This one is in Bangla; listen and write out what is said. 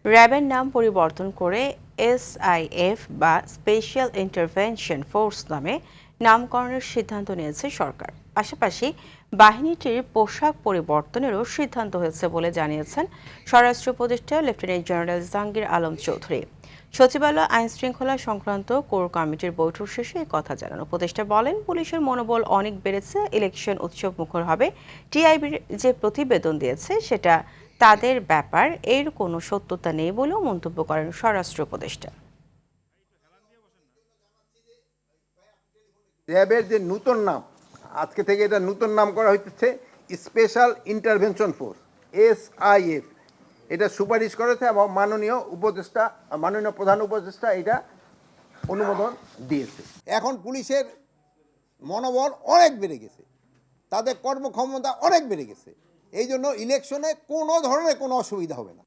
র্যাবের নাম পরিবর্তন করে এসআইএফ বা স্পেশাল ইন্টারভেনশন ফোর্স নামে নামকরণের সিদ্ধান্ত নিয়েছে সরকার। পাশাপাশি বাহিনীটির পোশাক পরিবর্তনেরও সিদ্ধান্ত হয়েছে বলে জানিয়েছেন স্বরাষ্ট্র উপদেষ্টা লেফটেন্যান্ট জেনারেল জাহাঙ্গীর আলম চৌধুরী। সচিবালয় আইন শৃঙ্খলা সংক্রান্ত কোর কমিটির বৈঠক শেষে এই কথা জানান উপদেষ্টা বলেন, পুলিশের মনোবল অনেক বেড়েছে, ইলেকশন উৎসব মুখর হবে। টিআইবির যে প্রতিবেদন দিয়েছে সেটা তাদের ব্যাপার, এর কোনো সত্যতা নেই বলেও মন্তব্য করেন স্বরাষ্ট্র উপদেষ্টা। র্যাবের যে নতুন নাম, আজকে থেকে এটা নতুন নাম করা হচ্ছে স্পেশাল ইন্টারভেনশন ফোর্স, এসআইএফ। এটা সুপারিশ করেছে এবং মাননীয় প্রধান উপদেষ্টা এটা অনুমোদন দিয়েছে। এখন পুলিশের মনোবল অনেক বেড়ে গেছে, তাদের কর্মক্ষমতা অনেক বেড়ে গেছে। এই জন্য ইলেকশনে কোনো ধরনের কোনো অসুবিধা হবে না।